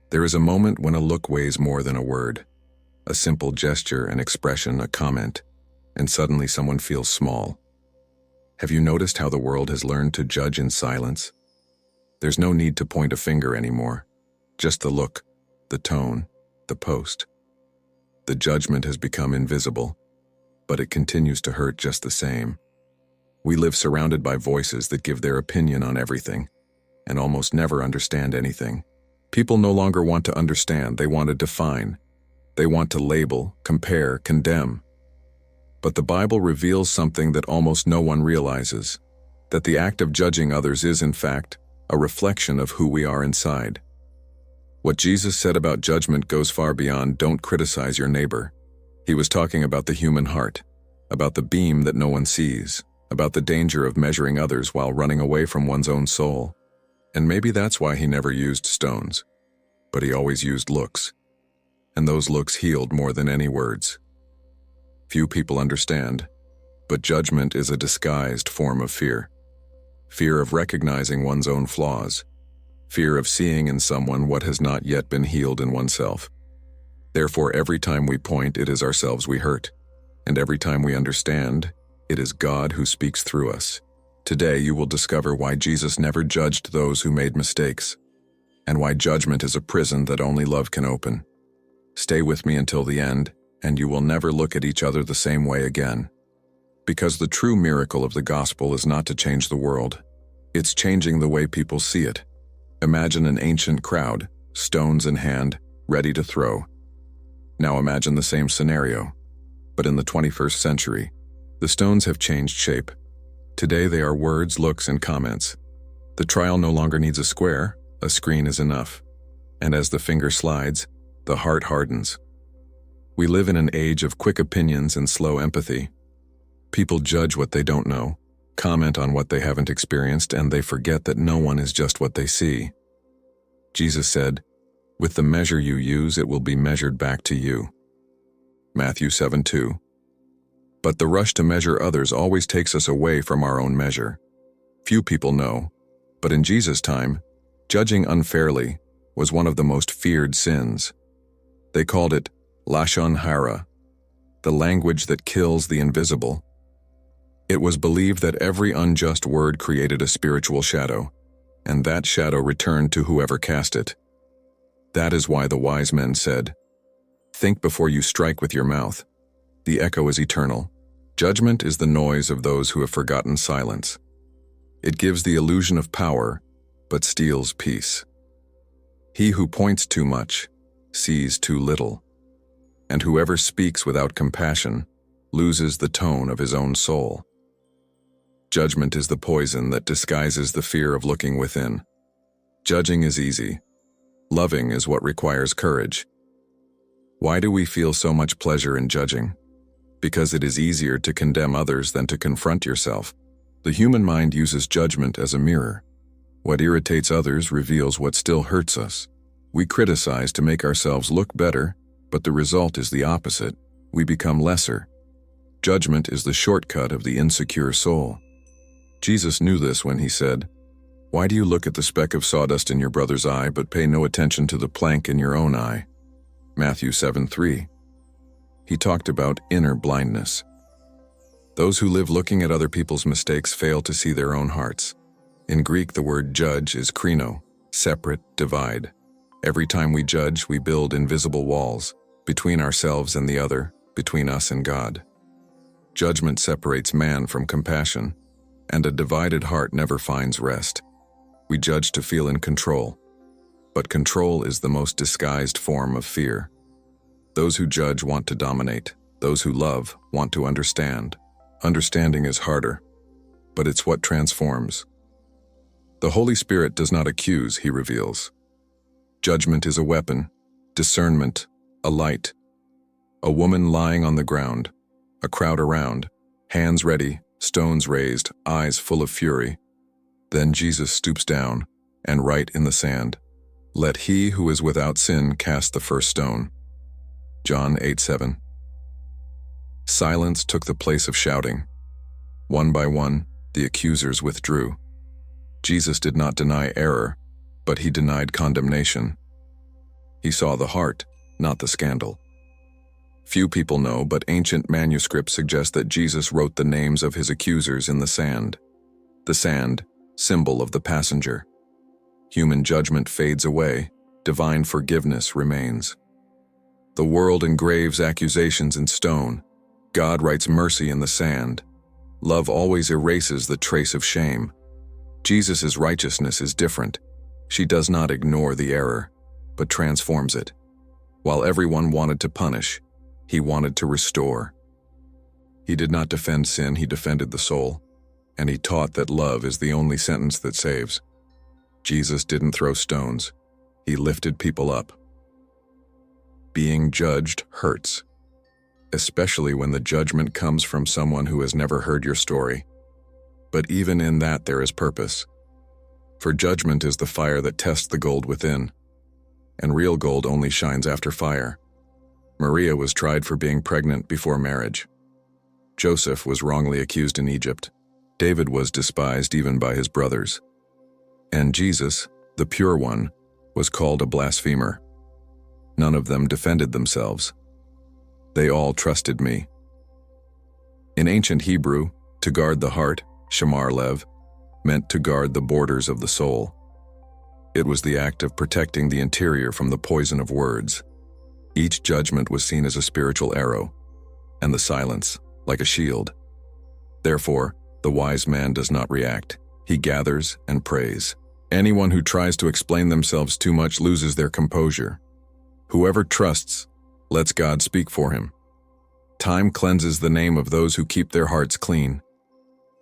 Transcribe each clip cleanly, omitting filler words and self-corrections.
There is a moment when a look weighs more than a word. A simple gesture, an expression, a comment, and suddenly someone feels small. Have you noticed how the world has learned to judge in silence? There's no need to point a finger anymore. Just the look, the tone, the post. The judgment has become invisible, but it continues to hurt just the same. We live surrounded by voices that give their opinion on everything, and almost never understand anything. People no longer want to understand, they want to define. They want to label, compare, condemn. But the Bible reveals something that almost no one realizes, that the act of judging others is, in fact, a reflection of who we are inside. What Jesus said about judgment goes far beyond "don't criticize your neighbor." He was talking about the human heart, about the beam that no one sees, about the danger of measuring others while running away from one's own soul. And maybe that's why he never used stones, but he always used looks. And those looks healed more than any words. Few people understand, but judgment is a disguised form of fear. Fear of recognizing one's own flaws. Fear of seeing in someone what has not yet been healed in oneself. Therefore, every time we point, it is ourselves we hurt. And every time we understand, it is God who speaks through us. Today, you will discover why Jesus never judged those who made mistakes, and why judgment is a prison that only love can open. Stay with me until the end, and you will never look at each other the same way again. Because the true miracle of the gospel is not to change the world. It's changing the way people see it. Imagine an ancient crowd, stones in hand, ready to throw. Now imagine the same scenario, but in the 21st century. The stones have changed shape. Today they are words, looks, and comments. The trial no longer needs a square, a screen is enough. And as the finger slides, the heart hardens. We live in an age of quick opinions and slow empathy. People judge what they don't know, comment on what they haven't experienced, and they forget that no one is just what they see. Jesus said, "With the measure you use, it will be measured back to you." Matthew 7:2. But the rush to measure others always takes us away from our own measure. Few people know, but in Jesus' time, judging unfairly was one of the most feared sins. They called it lashon hara, the language that kills the invisible. It was believed that every unjust word created a spiritual shadow, and that shadow returned to whoever cast it. That is why the wise men said, "Think before you strike with your mouth." The echo is eternal. Judgment is the noise of those who have forgotten silence. It gives the illusion of power, but steals peace. He who points too much sees too little, and whoever speaks without compassion loses the tone of his own soul. Judgment is the poison that disguises the fear of looking within. Judging is easy. Loving is what requires courage. Why do we feel so much pleasure in judging? Because it is easier to condemn others than to confront yourself. The human mind uses judgment as a mirror. What irritates others reveals what still hurts us. We criticize to make ourselves look better, but the result is the opposite. We become lesser. Judgment is the shortcut of the insecure soul. Jesus knew this when he said, "Why do you look at the speck of sawdust in your brother's eye but pay no attention to the plank in your own eye?" Matthew 7:3. He talked about inner blindness. Those who live looking at other people's mistakes fail to see their own hearts. In Greek, the word judge is krino, separate, divide. Every time we judge, we build invisible walls, between ourselves and the other, between us and God. Judgment separates man from compassion, and a divided heart never finds rest. We judge to feel in control, but control is the most disguised form of fear. Those who judge want to dominate. Those who love want to understand. Understanding is harder, but it's what transforms. The Holy Spirit does not accuse, he reveals. Judgment is a weapon, discernment, a light. A woman lying on the ground, a crowd around, hands ready, stones raised, eyes full of fury. Then Jesus stoops down, and write in the sand, "Let he who is without sin cast the first stone." John 8:7. Silence took the place of shouting. One by one, the accusers withdrew. Jesus did not deny error, but he denied condemnation. He saw the heart, not the scandal. Few people know, but ancient manuscripts suggest that Jesus wrote the names of his accusers in the sand. The sand, symbol of the passenger. Human judgment fades away, divine forgiveness remains. The world engraves accusations in stone. God writes mercy in the sand. Love always erases the trace of shame. Jesus' righteousness is different. She does not ignore the error, but transforms it. While everyone wanted to punish, he wanted to restore. He did not defend sin, he defended the soul, and he taught that love is the only sentence that saves. Jesus didn't throw stones, he lifted people up. Being judged hurts, especially when the judgment comes from someone who has never heard your story. But even in that there is purpose. For judgment is the fire that tests the gold within, and real gold only shines after fire. Maria was tried for being pregnant before marriage. Joseph was wrongly accused in Egypt. David was despised even by his brothers. And Jesus, the pure one, was called a blasphemer. None of them defended themselves. They all trusted me. In ancient Hebrew, to guard the heart, shamar lev, meant to guard the borders of the soul. It was the act of protecting the interior from the poison of words. Each judgment was seen as a spiritual arrow, and the silence, like a shield. Therefore, the wise man does not react. He gathers and prays. Anyone who tries to explain themselves too much loses their composure. Whoever trusts lets God speak for him. Time cleanses the name of those who keep their hearts clean.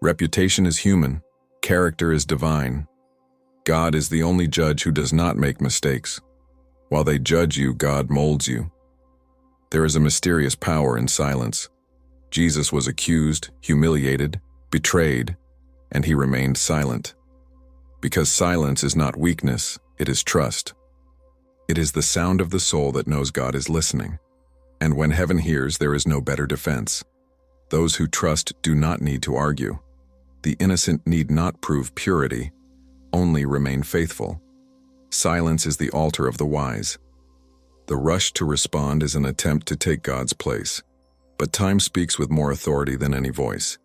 Reputation is human, character is divine. God is the only judge who does not make mistakes. While they judge you, God molds you. There is a mysterious power in silence. Jesus was accused, humiliated, betrayed, and he remained silent. Because silence is not weakness, it is trust. It is the sound of the soul that knows God is listening. And when heaven hears, there is no better defense. Those who trust do not need to argue. The innocent need not prove purity, only remain faithful. Silence is the altar of the wise. The rush to respond is an attempt to take God's place. But time speaks with more authority than any voice.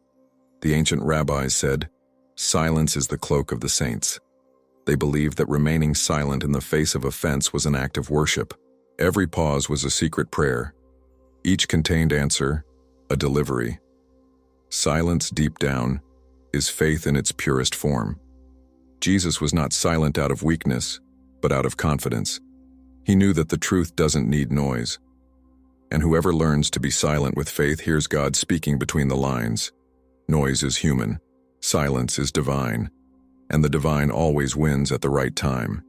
The ancient rabbis said, "Silence is the cloak of the saints." They believed that remaining silent in the face of offense was an act of worship. Every pause was a secret prayer. Each contained answer, a delivery. Silence deep down is faith in its purest form. Jesus was not silent out of weakness, but out of confidence. He knew that the truth doesn't need noise. And whoever learns to be silent with faith hears God speaking between the lines. Noise is human, silence is divine, and the divine always wins at the right time.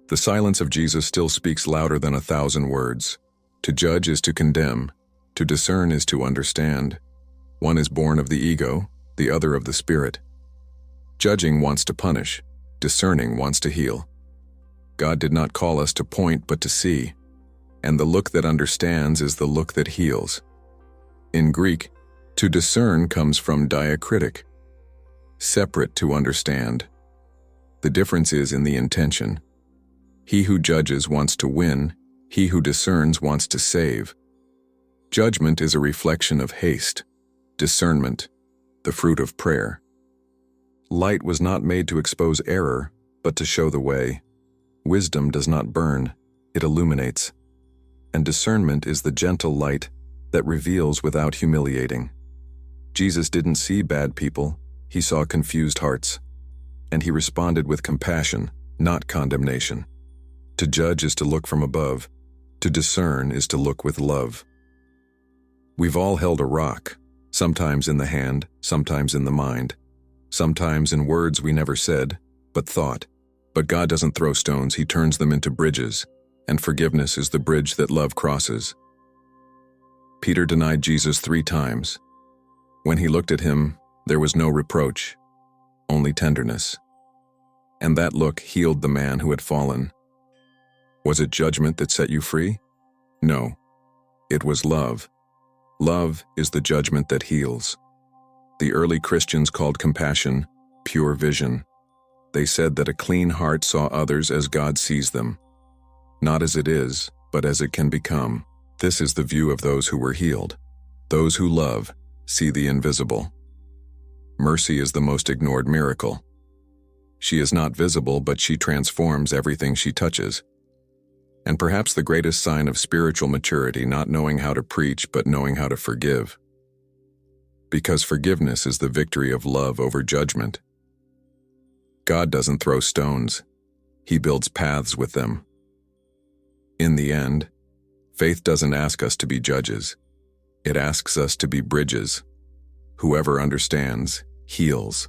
The silence of Jesus still speaks louder than 1,000 words. To judge is to condemn, to discern is to understand. One is born of the ego, the other of the spirit. Judging wants to punish, discerning wants to heal. God did not call us to point but to see, and the look that understands is the look that heals. In Greek, to discern comes from diacritic, separate to understand. The difference is in the intention. He who judges wants to win, he who discerns wants to save. Judgment is a reflection of haste, discernment, the fruit of prayer. Light was not made to expose error, but to show the way. Wisdom does not burn, it illuminates. And discernment is the gentle light that reveals without humiliating. Jesus didn't see bad people, he saw confused hearts. And he responded with compassion, not condemnation. To judge is to look from above. To discern is to look with love. We've all held a rock, sometimes in the hand, sometimes in the mind, sometimes in words we never said, but thought. But God doesn't throw stones, he turns them into bridges, and forgiveness is the bridge that love crosses. Peter denied Jesus 3 times. When he looked at him, there was no reproach, only tenderness. And that look healed the man who had fallen. Was it judgment that set you free? No, it was love. Love is the judgment that heals. The early Christians called compassion pure vision. They said that a clean heart saw others as God sees them. not as it is, but as it can become. This is the view of those who were healed. Those who love see the invisible. Mercy is the most ignored miracle. She is not visible, but she transforms everything she touches. And perhaps the greatest sign of spiritual maturity, not knowing how to preach, but knowing how to forgive. Because forgiveness is the victory of love over judgment. God doesn't throw stones. He builds paths with them. In the end, faith doesn't ask us to be judges. It asks us to be bridges. Whoever understands, heals.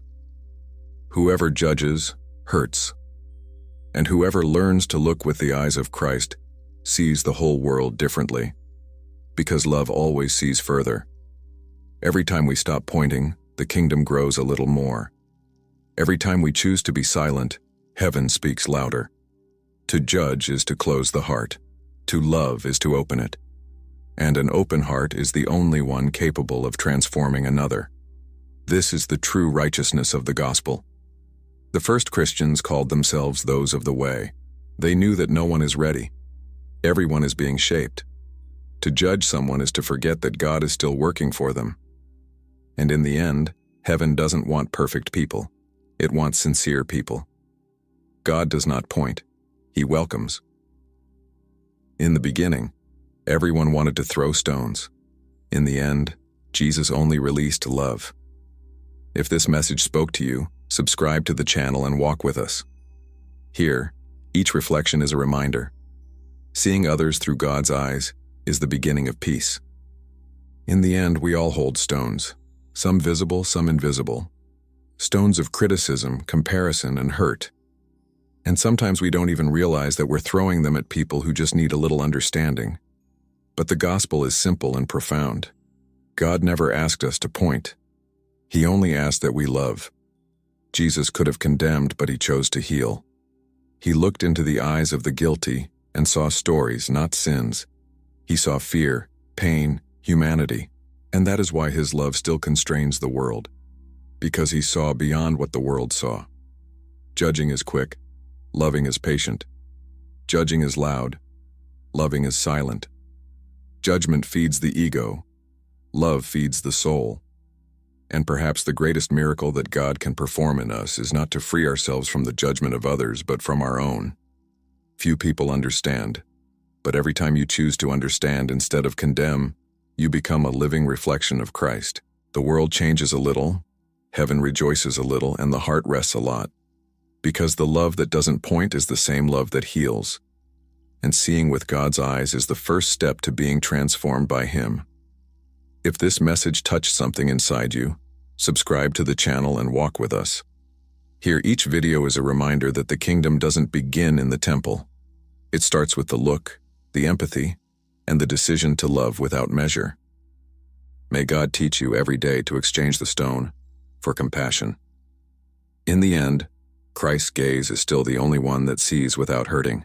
Whoever judges, hurts. And whoever learns to look with the eyes of Christ sees the whole world differently. Because love always sees further. Every time we stop pointing, the kingdom grows a little more. Every time we choose to be silent, heaven speaks louder. To judge is to close the heart. To love is to open it. And an open heart is the only one capable of transforming another. This is the true righteousness of the gospel. The first Christians called themselves those of the way. They knew that no one is ready. Everyone is being shaped. To judge someone is to forget that God is still working for them. And in the end, heaven doesn't want perfect people. It wants sincere people. God does not point. He welcomes. In the beginning, everyone wanted to throw stones. In the end, Jesus only released love. If this message spoke to you, subscribe to the channel and walk with us. Here, each reflection is a reminder. Seeing others through God's eyes is the beginning of peace. In the end, we all hold stones, some visible, some invisible. Stones of criticism, comparison, and hurt. And sometimes we don't even realize that we're throwing them at people who just need a little understanding. But the gospel is simple and profound. God never asked us to point. He only asked that we love. Jesus could have condemned, but he chose to heal. He looked into the eyes of the guilty and saw stories, not sins. He saw fear, pain, humanity, and that is why his love still constrains the world. Because he saw beyond what the world saw. Judging is quick, loving is patient. Judging is loud, loving is silent. Judgment feeds the ego, love feeds the soul. And perhaps the greatest miracle that God can perform in us is not to free ourselves from the judgment of others, but from our own. Few people understand, but every time you choose to understand instead of condemn, you become a living reflection of Christ. The world changes a little, heaven rejoices a little, and the heart rests a lot. Because the love that doesn't point is the same love that heals. And seeing with God's eyes is the first step to being transformed by Him. If this message touched something inside you, subscribe to the channel and walk with us. Here, each video is a reminder that the kingdom doesn't begin in the temple. It starts with the look, the empathy, and the decision to love without measure. May God teach you every day to exchange the stone for compassion. In the end, Christ's gaze is still the only one that sees without hurting.